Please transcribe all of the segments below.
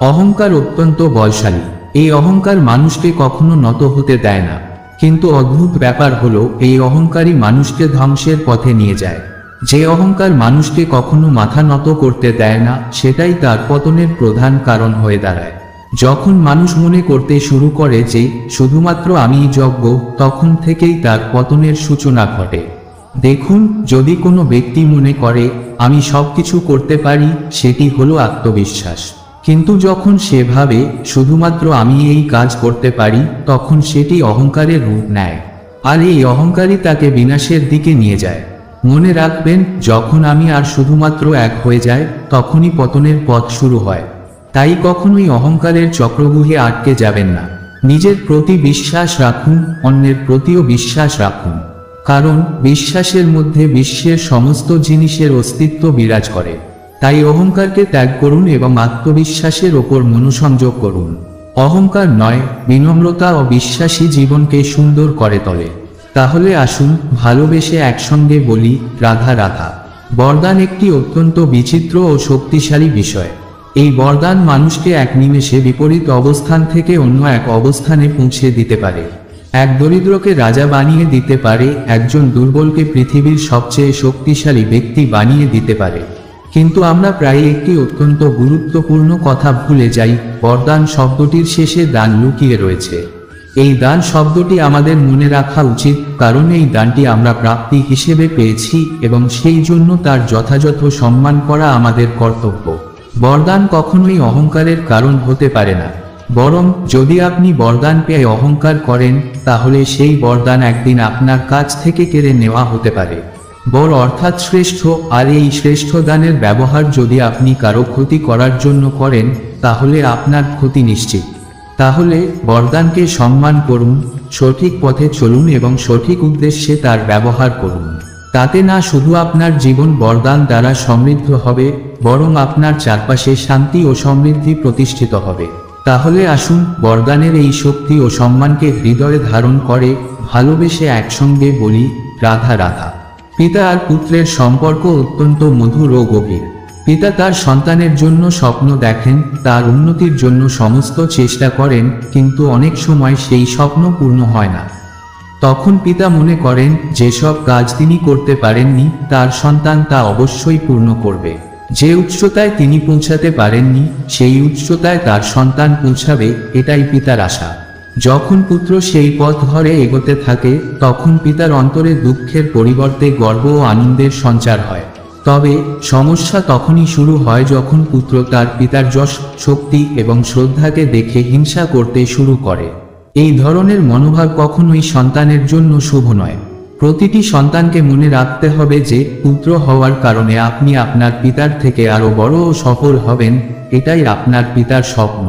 অহংকার অত্যন্ত বলশালী। এই অহংকার মানুষকে কখনো নত হতে দেয় না, কিন্তু অদ্ভুত ব্যাপার হলো এই অহংকারী মানুষকে ধ্বংসের পথে নিয়ে যায়। যে অহংকার মানুষকে কখনো মাথা নত করতে দেয় না, সেটাই তার পতনের প্রধান কারণ হয়ে দাঁড়ায়। যখন মানুষ মনে করতে শুরু করে যে শুধুমাত্র আমিই যোগ্য, তখন থেকেই তার পতনের সূচনা ঘটে। দেখুন, যদি কোনো ব্যক্তি মনে করে আমি সবকিছু করতে পারি, সেটি হলো আত্মবিশ্বাস। কিন্তু যখন সে ভাবে শুধুমাত্র আমি এই কাজ করতে পারি, তখন সেটি অহংকারের রূপ নেয়। আর এই অহংকারই তাকে বিনাশের দিকে নিয়ে যায়। মনে রাখবেন, যখন আমি আর শুধুমাত্র এক হয়ে যায়, তখনই পতনের পথ শুরু হয়। তাই কখনোই অহংকারের চক্রব্যূহে আটকে যাবেন না। নিজের প্রতি বিশ্বাস রাখুন, অন্যের প্রতিও বিশ্বাস রাখুন, কারণ বিশ্বাসের মধ্যে বিশ্বের সমস্ত জিনিসের অস্তিত্ব বিরাজ করে। তাই অহংকারকে ত্যাগ করুন এবং আত্মবিশ্বাসের ওপর মনোসংযোগ করুন। অহংকার নয়, বিনম্রতা ও বিশ্বাসী জীবনকে সুন্দর করে তোলে। তাহলে আসুন ভালোবেসে একসঙ্গে বলি, রাধা রাধা। বরদান একটি অত্যন্ত বিচিত্র ও শক্তিশালী বিষয়। এই বরদান মানুষকে এক নিমেষে বিপরীত অবস্থান থেকে অন্য এক অবস্থানে পৌঁছে দিতে পারে। এক দরিদ্রকে রাজা বানিয়ে দিতে পারে, একজন দুর্বলকে পৃথিবীর সবচেয়ে শক্তিশালী ব্যক্তি বানিয়ে দিতে পারে। কিন্তু আমরা প্রায় একটি অত্যন্ত গুরুত্বপূর্ণ কথা ভুলে যাই, বরদান শব্দটির শেষে দান লুকিয়ে রয়েছে। এই দান শব্দটি আমাদের মনে রাখা উচিত, কারণ এই দানটি আমরা প্রাপ্তি হিসেবে পেয়েছি এবং সেই জন্য তার যথাযথ সম্মান করা আমাদের কর্তব্য। বরদান কখনোই অহংকারের কারণ হতে পারে না, বরং যদি আপনি বরদান পেয়ে অহংকার করেন, তাহলে সেই বরদান একদিন আপনার কাছ থেকে কেড়ে নেওয়া হতে পারে। বর অর্থাৎ শ্রেষ্ঠ, আর এই শ্রেষ্ঠ দানের ব্যবহার যদি আপনি কারো ক্ষতি করার জন্য করেন, তাহলে আপনার ক্ষতি নিশ্চিত। তাহলে বরদানকে সম্মান করুন, সঠিক পথে চলুন এবং সঠিক উদ্দেশ্যে তার ব্যবহার করুন। তাতে না শুধু আপনার জীবন বরদান দ্বারা সমৃদ্ধ হবে, বরং আপনার চারপাশে শান্তি ও সমৃদ্ধি প্রতিষ্ঠিত হবে। তাহলে আসুন বরদানের এই শক্তি ও সম্মানকে হৃদয়ে ধারণ করে ভালোবেসে একসঙ্গে বলি, রাধা রাধা। পিতা আর পুত্রের সম্পর্ক অত্যন্ত মধুর ও গভীর। পিতা তার সন্তানের জন্য স্বপ্ন দেখেন, তার উন্নতির জন্য সমস্ত চেষ্টা করেন, কিন্তু অনেক সময় সেই স্বপ্ন পূর্ণ হয় না। তখন পিতা মনে করেন যেসব কাজ তিনি করতে পারেননি, তার সন্তান তা অবশ্যই পূর্ণ করবে। যে উচ্চতায় তিনি পৌঁছাতে পারেননি, সেই উচ্চতায় তার সন্তান পৌঁছাবে, এটাই পিতার আশা। যখন পুত্র সেই পথ ধরে এগোতে থাকে, তখন পিতার অন্তরে দুঃখের পরিবর্তে গর্ব ও আনন্দের সঞ্চার হয়। তবে সমস্যা তখনই শুরু হয় যখন পুত্র তার পিতার যশ, শক্তি এবং শ্রদ্ধাকে দেখে হিংসা করতে শুরু করে। এই ধরনের মনোভাব কখনোই সন্তানের জন্য শুভ নয়। প্রতিটি সন্তানকে মনে রাখতে হবে যে পুত্র হওয়ার কারণে আপনি আপনার পিতার থেকে আরো বড় ও সফল হবেন, এটাই আপনার পিতার স্বপ্ন।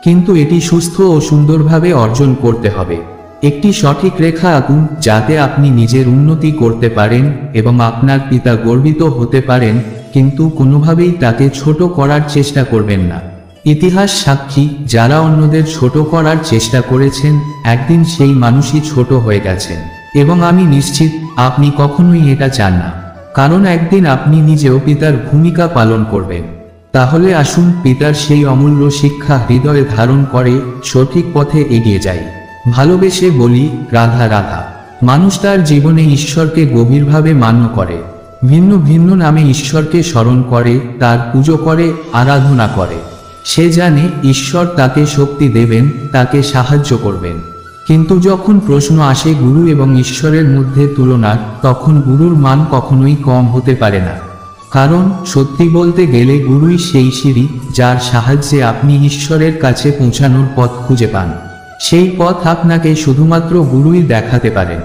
কিন্তু এটি সুস্থ ও সুন্দরভাবে অর্জন করতে হবে। একটি সঠিক রেখা আঁকুন, যাতে আপনি নিজের উন্নতি করতে পারেন এবং আপনার পিতা গর্বিত হতে পারেন, কিন্তু কোনোভাবেই তাকে ছোট করার চেষ্টা করবেন না। ইতিহাস সাক্ষী, যারা অন্যদের ছোট করার চেষ্টা করেছেন, একদিন সেই মানুষই ছোট হয়ে গেছেন। এবং আমি নিশ্চিত আপনি কখনোই এটা চান না, কারণ একদিন আপনি নিজেও পিতার ভূমিকা পালন করবেন। তাহলে আসুন পিতার সেই অমূল্য শিক্ষা হৃদয়ে ধারণ করে সঠিক পথে এগিয়ে যাই। ভালোবেসে বলি, রাধা রাধা। মানুষ তার জীবনে ঈশ্বরকে গভীরভাবে মান্য করে। ভিন্ন ভিন্ন নামে ঈশ্বরকে স্মরণ করে, তার পুজো করে, আরাধনা করে। সে জানে ঈশ্বর তাকে শক্তি দেবেন, তাকে সাহায্য করবেন। কিন্তু যখন প্রশ্ন আসে গুরু এবং ঈশ্বরের মধ্যে তুলনার, তখন গুরুর মান কখনোই কম হতে পারে না। কারণ সত্যি বলতে গেলে গুরুই সেই সিঁড়ি, যার সাহায্যে আপনি ঈশ্বরের কাছে পৌঁছানোর পথ খুঁজে পান। সেই পথ আপনাকে শুধুমাত্র গুরুই দেখাতে পারেন।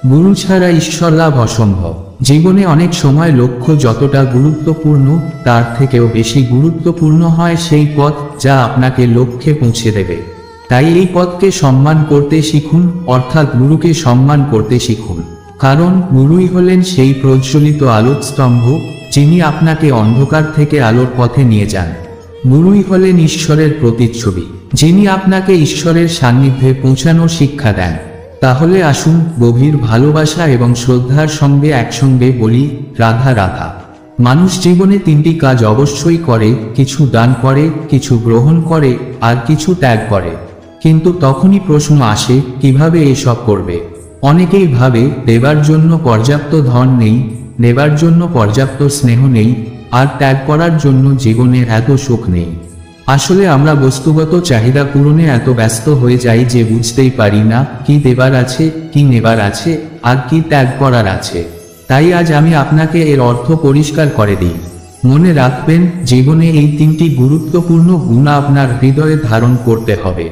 গুরু ছাড়া ঈশ্বর লাভ অসম্ভব। জীবনে অনেক সময় লক্ষ্য যতটা গুরুত্বপূর্ণ, তার থেকেও বেশি গুরুত্বপূর্ণ হয় সেই পথ যা আপনাকে লক্ষ্যে পৌঁছে দেবে। তাই এই পথকে সম্মান করতে শিখুন, অর্থাৎ গুরুকে সম্মান করতে শিখুন। কারণ গুরুই হলেন সেই প্রজ্বলিত আলোক স্তম্ভ, যিনি আপনাকে অন্ধকার থেকে আলোর পথে নিয়ে যান। গুরুই হলেন ঈশ্বরের প্রতিচ্ছবি, যিনি আপনাকে ঈশ্বরের সান্নিধ্যে পৌঁছানোর শিক্ষা দেন। তাহলে আসুন গভীর ভালোবাসা এবং শ্রদ্ধার সঙ্গে একসঙ্গে বলি, রাধা রাধা। মানুষ জীবনে তিনটি কাজ অবশ্যই করে, কিছু দান করে, কিছু গ্রহণ করে, আর কিছু ত্যাগ করে। কিন্তু তখনই প্রশ্ন আসে, কিভাবে এসব করবে? অনেকেই ভাবে দেবার জন্য পর্যাপ্ত ধন নেই, নেবার জন্য পর্যাপ্ত স্নেহ নেই, আর ত্যাগ করার জন্য জীবনে এত সুখ নেই। আসলে আমরা বস্তুগত চাহিদা পূরণে এত ব্যস্ত হয়ে যাই যে বুঝতেই পারি না কি দেবার আছে, কি নেবার আছে, আর কি ত্যাগ করার আছে। তাই আজ আমি আপনাকে এর অর্থ পরিষ্কার করে দিই। মনে রাখবেন, জীবনে এই তিনটি গুরুত্বপূর্ণ গুণ আপনার হৃদয়ে ধারণ করতে হবে।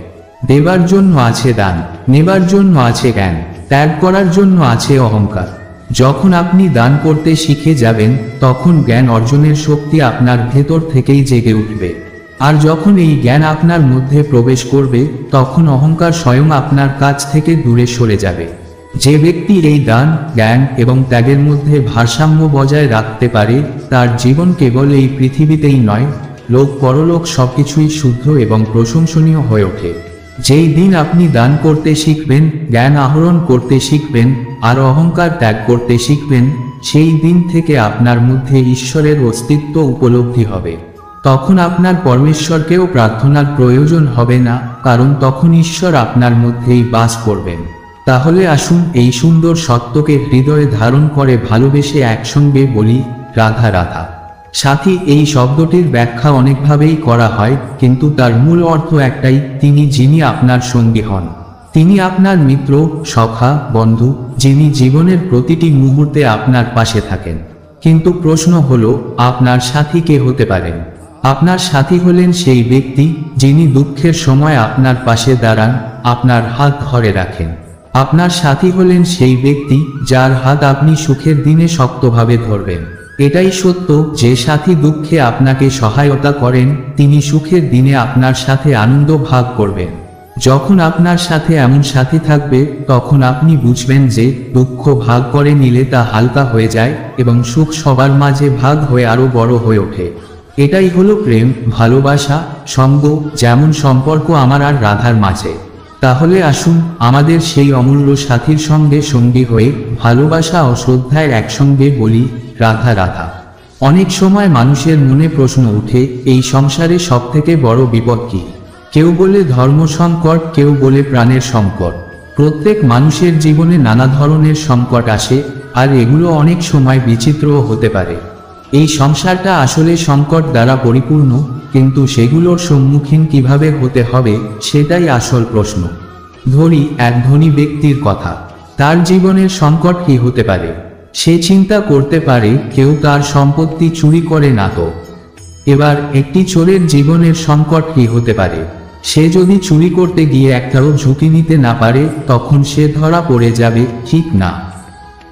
দেবার জন্য আছে দান, নেবার জন্য আছে জ্ঞান, ত্যাগ করার জন্য আছে অহংকার। যখন আপনি দান করতে শিখে যাবেন, তখন জ্ঞান অর্জনের শক্তি আপনার ভেতর থেকেই জেগে উঠবে। আর যখন এই জ্ঞান আপনার মধ্যে প্রবেশ করবে, তখন অহংকার স্বয়ং আপনার কাছ থেকে দূরে সরে যাবে। যে ব্যক্তি এই দান, জ্ঞান এবং ত্যাগের মধ্যে ভারসাম্য বজায় রাখতে পারে, তার জীবন কেবল এই পৃথিবীতেই নয়, লোক পরলোক সবকিছুই শুদ্ধ এবং প্রশংসনীয় হয়ে ওঠে। যেই দিন আপনি দান করতে শিখবেন, জ্ঞান আহরণ করতে শিখবেন, আর অহংকার ত্যাগ করতে শিখবেন, সেই দিন থেকে আপনার মধ্যে ঈশ্বরের অস্তিত্ব উপলব্ধি হবে। তখন আপনার পরমেশ্বরকেও প্রার্থনার প্রয়োজন হবে না, কারণ তখন ঈশ্বর আপনার মধ্যেই বাস করবেন। তাহলে আসুন এই সুন্দর সত্যকে হৃদয়ে ধারণ করে ভালোবেসে একসঙ্গে বলি, রাধা রাধা। সাথী এই শব্দটির ব্যাখ্যা অনেকভাবেই করা হয়, কিন্তু তার মূল অর্থ একটাই, তিনি যিনি আপনার সঙ্গী হন। তিনি আপনার মিত্র, সখা, বন্ধু, যিনি জীবনের প্রতিটি মুহূর্তে আপনার পাশে থাকেন। কিন্তু প্রশ্ন হলো, আপনার সাথী কে হতে পারেন? আপনার সাথী হলেন সেই ব্যক্তি যিনি দুঃখের সময় আপনার পাশে দাঁড়ান, আপনার হাত ধরে রাখেন। আপনার সাথী হলেন সেই ব্যক্তি যার হাত আপনি সুখের দিনে শক্তভাবে ধরবেন। এটাই সত্য যে সাথী দুঃখে আপনাকে সহায়তা করেন, তিনি সুখের দিনে আপনার সাথে আনন্দ ভাগ করবেন। যখন আপনার সাথে এমন সাথী থাকবে, তখন আপনি বুঝবেন যে দুঃখ ভাগ করে নিলে তা হালকা হয়ে যায় এবং সুখ সবার মাঝে ভাগ হয়ে আরো বড় হয়ে ওঠে। এটাই হলো প্রেম, ভালোবাসা, সঙ্গ, যেমন সম্পর্ক আমার আর রাধার মাঝে। তাহলে আসুন আমাদের সেই অমূল্য সাথীর সঙ্গে সঙ্গী হয়ে ভালোবাসা ও শ্রদ্ধায় একসঙ্গে বলি, রাধা রাধা। অনেক সময় মানুষের মনে প্রশ্ন উঠে, এই সংসারে সবথেকে বড় বিপদ কি? কেউ বলে ধর্ম সংকট, কেউ বলে প্রাণের সংকট। প্রত্যেক মানুষের জীবনে নানা ধরনের সংকট আসে, আর এগুলো অনেক সময় বিচিত্রও হতে পারে। এই সংসারটা আসলে সংকট দ্বারা পরিপূর্ণ, কিন্তু সেগুলোর সম্মুখীন কিভাবে হতে হবে সেটাই আসল প্রশ্ন। ধরি এক ধনী ব্যক্তির কথা। তার জীবনের সংকট কি হতে পারে? সে চিন্তা করতে পারে, কেউ তার সম্পত্তি চুরি করে না তো? এবার একটি চোরের জীবনের সংকট কি হতে পারে? সে যদি চুরি করতে গিয়ে একটাও ঝুঁকি নিতে না পারে, তখন সে ধরা পড়ে যাবে, ঠিক না?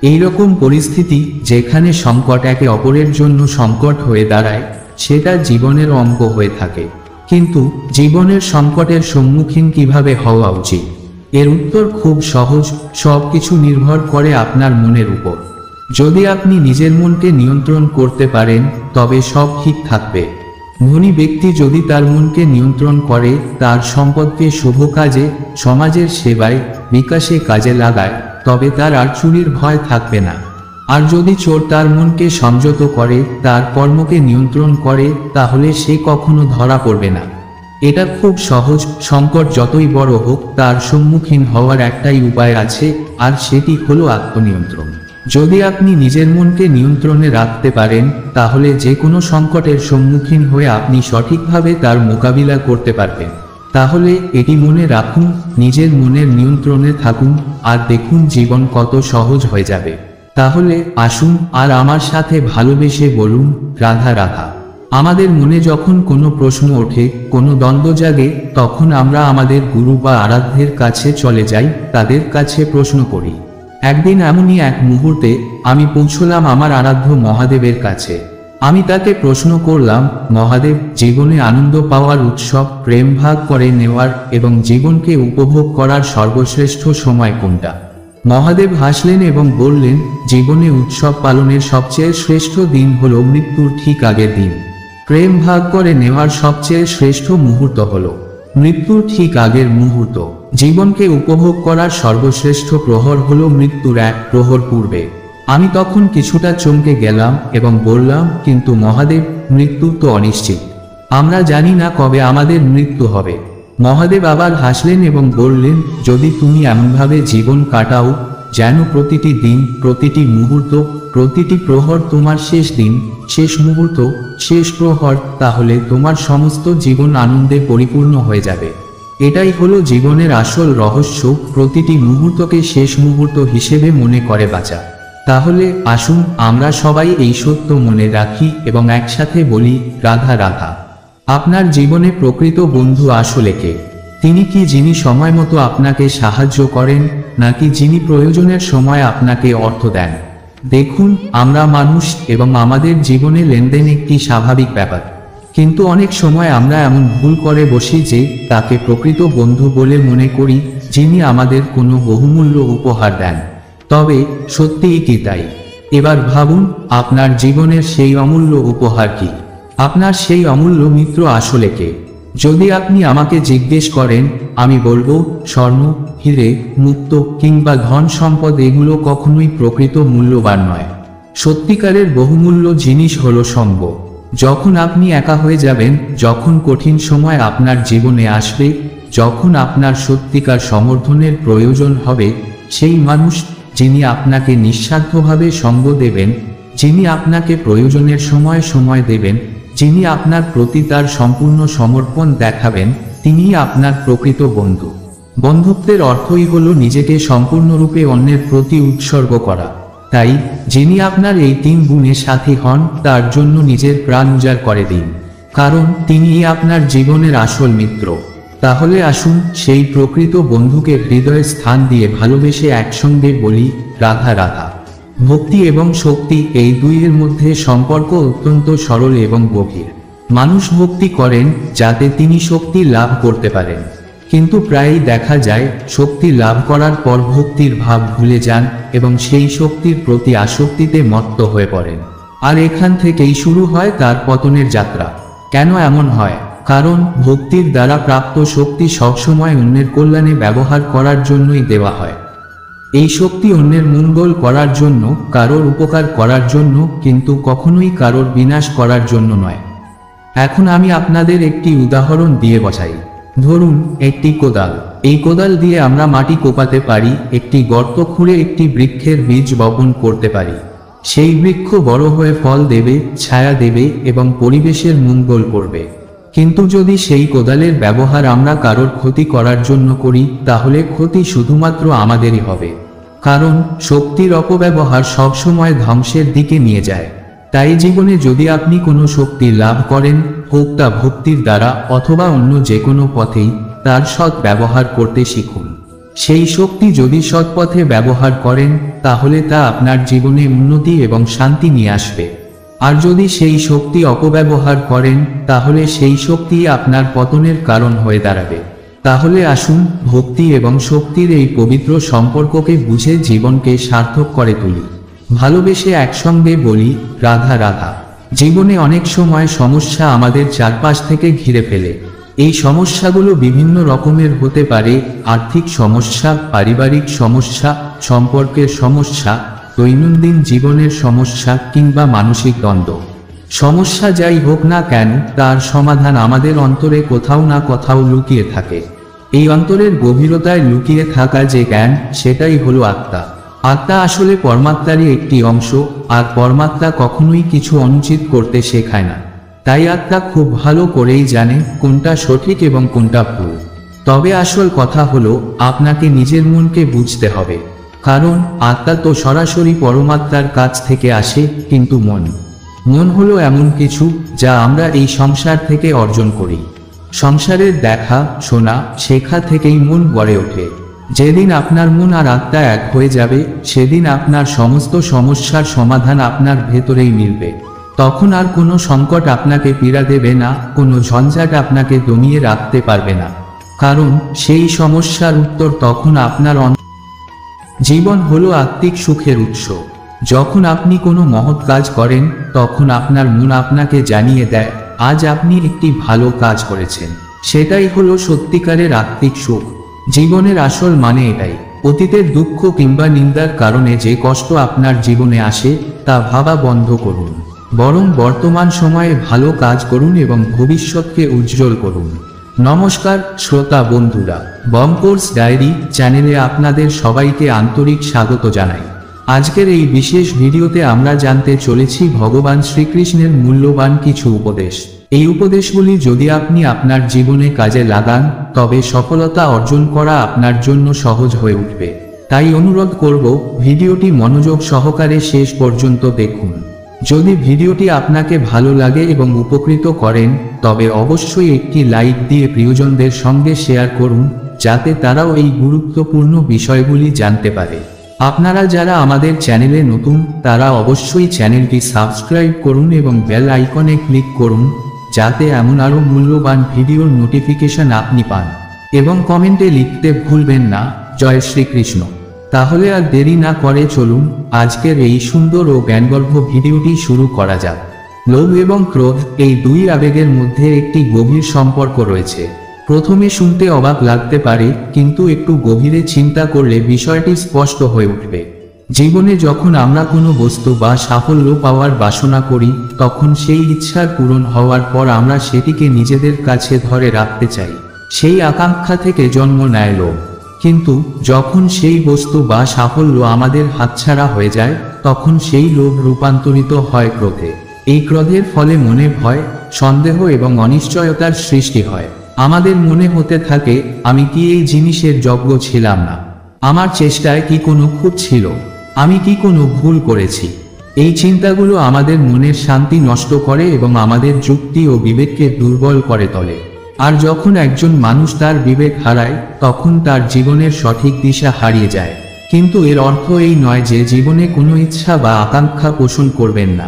এইরকম পরিস্থিতি যেখানে সংকট একে অপরের জন্য সংকট হয়ে দাঁড়ায়, সেটা জীবনের অঙ্ক হয়ে থাকে। কিন্তু জীবনের সংকটের সম্মুখীন কিভাবে হওয়া উচিত? এর উত্তর খুব সহজ, সবকিছু নির্ভর করে আপনার মনের উপর। যদি আপনি নিজের মনকে নিয়ন্ত্রণ করতে পারেন, তবে সব ঠিক থাকবে। ধনী ব্যক্তি যদি তার মনকে নিয়ন্ত্রণ করে, তার সম্পদকে শুভ কাজে, সমাজের সেবায়, বিকাশে কাজে লাগায়, তবে তার আর চুরির ভয় থাকবে না। আর যদি চোর তার মনকে সংযত করে, তার কর্মকে নিয়ন্ত্রণ করে, তাহলে সে কখনো ধরা পড়বে না। এটা খুব সহজ। সংকট যতই বড় হোক, তার সম্মুখীন হওয়ার একটাই উপায় আছে, আর সেটি হলো আত্মনিয়ন্ত্রণ। যদি আপনি নিজের মনকে নিয়ন্ত্রণে রাখতে পারেন, তাহলে যে কোনো সংকটের সম্মুখীন হয়ে আপনি সঠিকভাবে তার মোকাবিলা করতে পারবেন। তাহলে এটি মনে রাখুন, নিজের মনের নিয়ন্ত্রণে থাকুন, আর দেখুন জীবন কত সহজ হয়ে যাবে। তাহলে আসুন আর আমার সাথে ভালোবেসে বলুন, রাধা রাধা। আমাদের মনে যখন কোনো প্রশ্ন ওঠে, কোনো দ্বন্দ্ব জাগে, তখন আমরা আমাদের গুরু বা আরাধ্যের কাছে চলে যাই, তাদের কাছে প্রশ্ন করি। একদিন এমনই এক মুহূর্তে আমি পৌঁছলাম আমার আরাধ্য মহাদেবের কাছে। আমি তাকে প্রশ্ন করলাম, মহাদেব, জীবনে আনন্দ পাওয়ার উৎসব, প্রেম ভাগ করে নেওয়ার এবং জীবনকে উপভোগ করার সর্বশ্রেষ্ঠ সময় কোনটা? মহাদেব হাসলেন এবং বললেন, জীবনে উৎসব পালনের সবচেয়ে শ্রেষ্ঠ দিন হলো মৃত্যুর ঠিক আগের দিন। প্রেম ভাগ করে নেওয়ার সবচেয়ে শ্রেষ্ঠ মুহূর্ত হলো মৃত্যুর ঠিক আগের মুহূর্ত। জীবনকে উপভোগ করার সর্বশ্রেষ্ঠ প্রহর হলো মৃত্যুর এক প্রহর পূর্বে। আমি তখন কিছুটা চমকে গেলাম এবং বললাম, কিন্তু মহাদেব, মৃত্যু তো অনিশ্চিত। আমরা জানি না কবে আমাদের মৃত্যু হবে। মহাদেব আবার হাসলেন এবং বললেন, যদি তুমি এমনভাবে জীবন কাটাও যেন প্রতিটি দিন, প্রতিটি মুহূর্ত, প্রতিটি প্রহর তোমার শেষ দিন, শেষ মুহূর্ত, শেষ প্রহর, তাহলে তোমার সমস্ত জীবন আনন্দে পরিপূর্ণ হয়ে যাবে। এটাই হলো জীবনের আসল রহস্য, প্রতিটি মুহূর্তকে শেষ মুহূর্ত হিসেবে মনে করে বাঁচা। তাহলে আসুন আমরা সবাই এই সত্য মনে রাখি এবং একসাথে বলি, রাধা রাধা। আপনার জীবনে প্রকৃত বন্ধু আসলে কে? তিনি কি যিনি সময় মতো আপনাকে সাহায্য করেন, নাকি যিনি প্রয়োজনের সময় আপনাকে অর্থ দেন? দেখুন, আমরা মানুষ এবং আমাদের জীবনে লেনদেন একটি স্বাভাবিক ব্যাপার। কিন্তু অনেক সময় আমরা এমন ভুল করে বসি যে তাকে প্রকৃত বন্ধু বলে মনে করি, যিনি আমাদের কোনো বহুমূল্য উপহার দেন। তবে সত্যিই কি তাই? এবার ভাবুন, আপনার জীবনের সেই অমূল্য উপহার কি? আপনার সেই অমূল্য মিত্র আসলে কে? যদি আপনি আমাকে জিজ্ঞেস করেন, আমি বলবো, স্বর্ণ, হিরে, মুক্ত কিংবা ধন সম্পদ এগুলো কখনোই প্রকৃত মূল্যবান নয়। সত্যিকারের বহুমূল্য জিনিস হলো সঙ্গ। যখন আপনি একা হয়ে যাবেন, যখন কঠিন সময় আপনার জীবনে আসবে, যখন আপনার সত্যিকার সমর্থনের প্রয়োজন হবে, সেই মানুষ যিনি আপনাকে নিঃস্বার্থভাবে সঙ্গ দেবেন, যিনি আপনাকে প্রয়োজনের সময় সময় দেবেন, যিনি আপনার প্রতি তার সম্পূর্ণ সমর্পণ দেখাবেন, তিনিই আপনার প্রকৃত বন্ধু। বন্ধুত্বের অর্থই হলো নিজেকে সম্পূর্ণরূপে অন্যের প্রতি উৎসর্গ করা। তাই যিনি আপনার এই 3 গুণে সাথী হন, তার জন্য নিজের প্রাণ উজাড় করে দিন, কারণ তিনিই আপনার জীবনের আসল মিত্র। তাহলে আসুন সেই প্রকৃত বন্ধুকে হৃদয়ে স্থান দিয়ে ভালোবেসে একসঙ্গে বলি, রাধা রাধা। ভক্তি এবং শক্তি, এই দুইয়ের মধ্যে সম্পর্ক অত্যন্ত সরল এবং গভীর। মানুষ ভক্তি করেন যাতে তিনি শক্তি লাভ করতে পারেন, কিন্তু প্রায়ই দেখা যায় শক্তি লাভ করার পর ভক্তির ভাব ভুলে যান এবং সেই শক্তির প্রতি আসক্তিতে মত্ত হয়ে পড়েন। আর এখান থেকেই শুরু হয় তার পতনের যাত্রা। কেন এমন হয়? কারণ ভক্তির দ্বারা প্রাপ্ত শক্তি সবসময় অন্যের কল্যাণে ব্যবহার করার জন্যই দেওয়া হয়। এই শক্তি অন্যের মঙ্গল করার জন্য, কারোর উপকার করার জন্য, কিন্তু কখনোই কারোর বিনাশ করার জন্য নয়। এখন আমি আপনাদের একটি উদাহরণ দিয়ে বোঝাই। ধরুন একটি কোদাল। এই কোদাল দিয়ে আমরা মাটি কোপাতে পারি, একটি গর্ত খুঁড়ে একটি বৃক্ষের বীজ বপন করতে পারি। সেই বৃক্ষ বড় হয়ে ফল দেবে, ছায়া দেবে এবং পরিবেশের মঙ্গল করবে। কিন্তু যদি সেই কোদালের ব্যবহার আমরা কারোর ক্ষতি করার জন্য করি, তাহলে ক্ষতি শুধুমাত্র আমাদেরই হবে। কারণ শক্তির অপব্যবহার সবসময় ধ্বংসের দিকে নিয়ে যায়। তাই জীবনে যদি আপনি কোনো শক্তি লাভ করেন, হোক তা ভক্তির দ্বারা অথবা অন্য যে কোনো পথেই, তার সৎ ব্যবহার করতে শিখুন। সেই শক্তি যদি সৎ পথে ব্যবহার করেন, তাহলে তা আপনার জীবনে উন্নতি এবং শান্তি নিয়ে আসবে। আর যদি সেই শক্তি অপব্যবহার করেন, তাহলে সেই শক্তি আপনার পতনের কারণ হয়ে দাঁড়াবে। তাহলে আসুন ভক্তি এবং শক্তির এই পবিত্র সম্পর্ককে বুঝে জীবনকে সার্থক করে তুলি। ভালোবেসে একসঙ্গে বলি, রাধা রাধা। জীবনে অনেক সময় সমস্যা আমাদের চারপাশ থেকে ঘিরে ফেলে। এই সমস্যাগুলো বিভিন্ন রকমের হতে পারে: আর্থিক সমস্যা, পারিবারিক সমস্যা, সম্পর্কের সমস্যা, দৈনন্দিন জীবনের সমস্যা কিংবা মানসিক দ্বন্দ্ব। সমস্যা যাই হোক না কেন, তার সমাধান আমাদের অন্তরে কোথাও না কোথাও লুকিয়ে থাকে। এই অন্তরের গভীরতায় লুকিয়ে থাকা যে জ্ঞান, সেটাই হলো আত্মা। আত্মা আসলে পরমাত্মারই একটি অংশ, আর পরমাত্মা কখনোই কিছু অনুচিত করতে শেখায় না। তাই আত্মা খুব ভালো করেই জানে কোনটা সঠিক এবং কোনটা ভুল। তবে আসল কথা হলো আপনাকে নিজের মনকে বুঝতে হবে, কারণ আত্মা তো সরাসরি পরমাত্মার কাছ থেকে আসে, কিন্তু মন হলো এমন কিছু যা আমরা এই সংসার থেকে অর্জন করি। সংসারের দেখা, শোনা, শেখা থেকেই মন গড়ে ওঠে। যেদিন আপনার মন আর আত্মা এক হয়ে যাবে, সেদিন আপনার সমস্ত সমস্যার সমাধান আপনার ভেতরেই মিলবে। তখন আর কোনো সংকট আপনাকে পীড়া দেবে না, কোনো ঝঞ্ঝাট আপনাকে দমিয়ে রাখতে পারবে না, কারণ সেই সমস্যার উত্তর তখন আপনার জীবন হলো আত্মিক সুখের উৎস। যখন আপনি কোনো মহৎ কাজ করেন, তখন আপনার মন আপনাকে জানিয়ে দেয় আজ আপনি একটি ভালো কাজ করেছেন। সেটাই হলো সত্যিকারের আত্মিক সুখ। জীবনের আসল মানে এটাই। অতীতের দুঃখ কিংবা নিন্দার কারণে যে কষ্ট আপনার জীবনে আসে তা ভাবা বন্ধ করুন, বরং বর্তমান সময়ে ভালো কাজ করুন এবং ভবিষ্যৎকে উজ্জ্বল করুন। নমস্কার শ্রোতা বন্ধুরা, বঙ্কর্স ডায়েরি চ্যানেলে আপনাদের সবাইকে আন্তরিক স্বাগত জানাই। আজকের এই বিশেষ ভিডিওতে আমরা জানতে চলেছি ভগবান শ্রীকৃষ্ণের মূল্যবান কিছু উপদেশ। এই উপদেশগুলি যদি আপনি আপনার জীবনে কাজে লাগান তবে সফলতা অর্জন করা আপনার জন্য সহজ হয়ে উঠবে। তাই অনুরোধ করব, ভিডিওটি মনোযোগ সহকারে শেষ পর্যন্ত দেখুন। যদি ভিডিওটি আপনাকে ভালো লাগে এবং উপকৃত করেন তবে অবশ্যই একটি লাইক দিয়ে প্রিয়জনদের সঙ্গে শেয়ার করুন, যাতে তারাও এই গুরুত্বপূর্ণ বিষয়গুলি জানতে পারে। আপনারা যারা আমাদের চ্যানেলে নতুন তারা অবশ্যই চ্যানেলটি সাবস্ক্রাইব করুন এবং বেল আইকনে ক্লিক করুন, যাতে এমন আরও মূল্যবান ভিডিওর নোটিফিকেশন আপনি পান। এবং কমেন্টে লিখতে ভুলবেন না, জয় শ্রীকৃষ্ণ। তাহলে আর দেরি না করে চলুন আজকের এই সুন্দর ও জ্ঞানগর্ভ ভিডিওটি শুরু করা যাক। লোভ এবং ক্রোধ এই দুই আবেগের মধ্যে একটি গভীর সম্পর্ক রয়েছে। প্রথমে শুনতে অবাক লাগতে পারে, কিন্তু একটু গভীরে চিন্তা করলে বিষয়টি স্পষ্ট হয়ে উঠবে। জীবনে যখন আমরা কোনো বস্তু বা সাফল্য পাওয়ার বাসনা করি তখন সেই ইচ্ছার পূরণ হওয়ার পর আমরা সেটিকে নিজেদের কাছে ধরে রাখতে চাই। সেই আকাঙ্ক্ষা থেকে জন্ম নেয় লোভ। কিন্তু যখন সেই বস্তু বা সাফল্য আমাদের হাতছাড়া হয়ে যায় তখন সেই লোভ রূপান্তরিত হয় ক্রোধে। এই ক্রোধের ফলে মনে ভয়, সন্দেহ এবং অনিশ্চয়তার সৃষ্টি হয়। আমাদের মনে হতে থাকে, আমি কি এই জিনিসের যোগ্য ছিলাম না? আমার চেষ্টায় কি কোনো খুঁত ছিল? আমি কি কোনো ভুল করেছি? এই চিন্তাগুলো আমাদের মনের শান্তি নষ্ট করে এবং আমাদের যুক্তি ও বিবেককে দুর্বল করে তোলে। আর যখন একজন মানুষ তার বিবেক হারায় তখন তার জীবনের সঠিক দিশা হারিয়ে যায়। কিন্তু এর অর্থ এই নয় যে জীবনে কোনো ইচ্ছা বা আকাঙ্ক্ষা পোষণ করবেন না।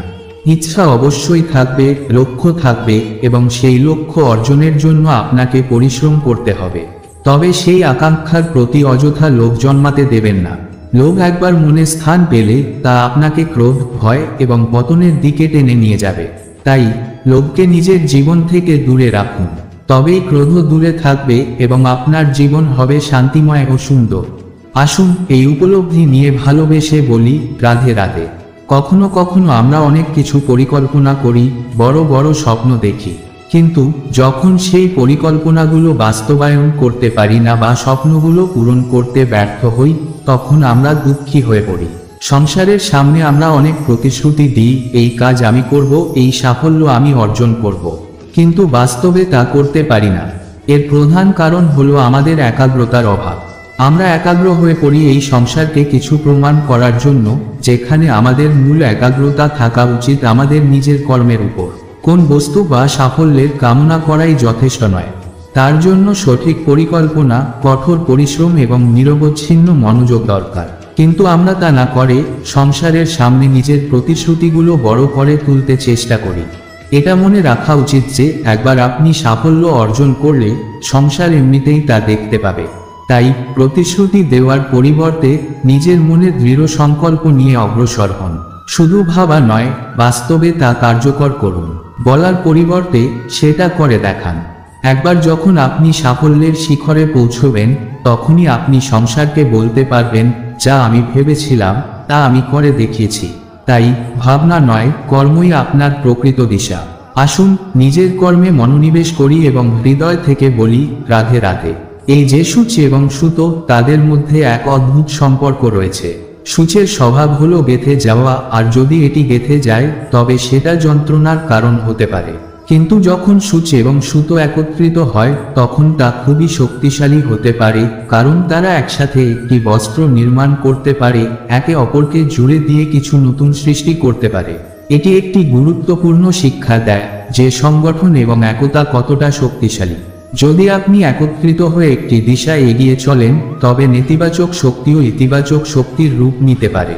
ইচ্ছা অবশ্যই থাকবে, লক্ষ্য থাকবে এবং সেই লক্ষ্য অর্জনের জন্য আপনাকে পরিশ্রম করতে হবে। তবে সেই আকাঙ্ক্ষার প্রতি অযথা লোভ জন্মাতে দেবেন না। লোভ একবার মনে স্থান পেলে তা আপনাকে ক্রোধ, ভয় এবং পতনের দিকে টেনে নিয়ে যাবে। তাই লোভকে নিজের জীবন থেকে দূরে রাখুন, তবেই ক্রোধ দূরে থাকবে এবং আপনার জীবন হবে শান্তিময় ও সুন্দর। আসুন এই উপলব্ধি নিয়ে ভালোবেসে বলি, রাধে রাধে। কখনো কখনো আমরা অনেক কিছু পরিকল্পনা করি, বড় বড় স্বপ্ন দেখি, কিন্তু যখন সেই পরিকল্পনাগুলো বাস্তবায়ন করতে পারি না বা স্বপ্নগুলো পূরণ করতে ব্যর্থ হই তখন আমরা দুঃখী হয়ে পড়ি। সংসারের সামনে আমরা অনেক প্রতিশ্রুতি দিই, এই কাজ আমি করব, এই সাফল্য আমি অর্জন করব, কিন্তু বাস্তবে তা করতে পারি না। এর প্রধান কারণ হলো আমাদের একাগ্রতার অভাব। আমরা একাগ্র হয়ে পড়ি এই সংসারকে কিছু প্রমাণ করার জন্য, যেখানে আমাদের মূল একাগ্রতা থাকা উচিত আমাদের নিজের কর্মের উপর। কোন বস্তু বা সাফল্যের কামনা করাই যথেষ্ট নয়, তার জন্য সঠিক পরিকল্পনা, কঠোর পরিশ্রম এবং নিরবচ্ছিন্ন মনোযোগ দরকার। কিন্তু আমরা তা না করে সংসারের সামনে নিজের প্রতিশ্রুতিগুলো বড় করে তুলতে চেষ্টা করি। এটা মনে রাখা উচিত যে একবার আপনি সাফল্য অর্জন করলে সংসার এমনিতেই তা দেখতে পাবে। তাই প্রতিশ্রুতি দেওয়ার পরিবর্তে নিজের মনে দৃঢ় সংকল্প নিয়ে অগ্রসর হন। শুধু ভাবা নয়, বাস্তবে তা কার্যকর করুন। বলার পরিবর্তে সেটা করে দেখান। একবার যখন আপনি সাফল্যের শিখরে পৌঁছবেন তখনই আপনি সংসারকে বলতে পারবেন, যা আমি ভেবেছিলাম তা আমি করে দেখিয়েছি। তাই ভাবনা নয়, কর্মই আপনার প্রকৃত দিশা। আসুন নিজের কর্মে মনোনিবেশ করি এবং হৃদয় থেকে বলি, রাধে রাধে। এই যে সূচ এবং সুতো, তাদের মধ্যে এক অদ্ভুত সম্পর্ক রয়েছে। সূচের স্বভাব হলো গেঁথে যাওয়া, আর যদি এটি গেঁথে যায় তবে সেটা যন্ত্রণার কারণ হতে পারে। কিন্তু যখন সূচ এবং সুতো একত্রিত হয় তখন তা খুবই শক্তিশালী হতে পারে, কারণ তারা একসাথে একটি বস্ত্র নির্মাণ করতে পারে, একে অপরকে জুড়ে দিয়ে কিছু নতুন সৃষ্টি করতে পারে। এটি একটি গুরুত্বপূর্ণ শিক্ষা দেয় যে সংগঠন এবং একতা কতটা শক্তিশালী। যদি আপনি একত্রিত হয়ে একটি দিশায় এগিয়ে চলেন তবে নেতিবাচক শক্তিও ইতিবাচক শক্তির রূপ নিতে পারে।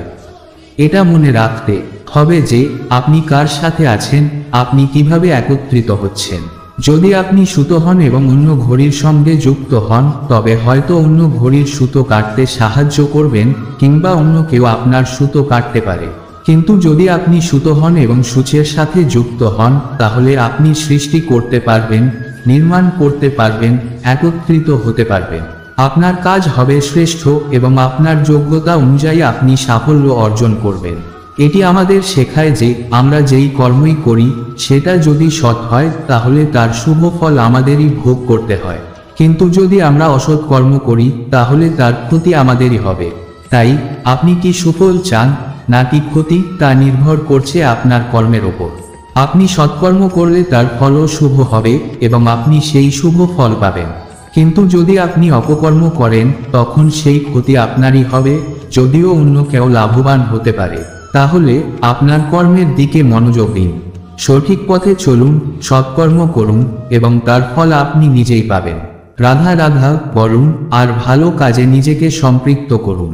এটা মনে রাখতে হবে যে আপনি কার সাথে আছেন, আপনি কিভাবে একত্রিত হচ্ছেন। যদি আপনি সুতো হন এবং অন্য ঘড়ির সঙ্গে যুক্ত হন তবে হয়তো অন্য ঘড়ির সুতো কাটতে সাহায্য করবেন, কিংবা অন্য কেউ আপনার সুতো কাটতে পারে। কিন্তু যদি আপনি সুতো হন এবং সূচের সাথে যুক্ত হন তাহলে আপনি সৃষ্টি করতে পারবেন, নির্মাণ করতে পারবেন, একত্রিত হতে পারবেন। আপনার কাজ হবে শ্রেষ্ঠ এবং আপনার যোগ্যতা অনুযায়ী আপনি সাফল্য অর্জন করবেন। এটি আমাদের শেখায় যে আমরা যেই কর্মই করি সেটা যদি সৎ হয় তাহলে তার শুভ ফল আমাদেরই ভোগ করতে হয়, কিন্তু যদি আমরা অসৎ কর্ম করি তাহলে তার ক্ষতি আমাদেরই হবে। তাই আপনি কি সুফল চান নাকি ক্ষতি তা নির্ভর করছে আপনার কর্মের ওপর। আপনি সৎকর্ম করলে তার ফলও শুভ হবে এবং আপনি সেই শুভ ফল পাবেন, কিন্তু যদি আপনি অপকর্ম করেন তখন সেই ক্ষতি আপনারই হবে, যদিও অন্য কেউ লাভবান হতে পারে। তাহলে আপনার কর্মের দিকে মনোযোগ দিন, সঠিক পথে চলুন, সৎকর্ম করুন এবং তার ফল আপনি নিজেই পাবেন। রাধা রাধা বলুন আর ভালো কাজে নিজেকে সম্পৃক্ত করুন।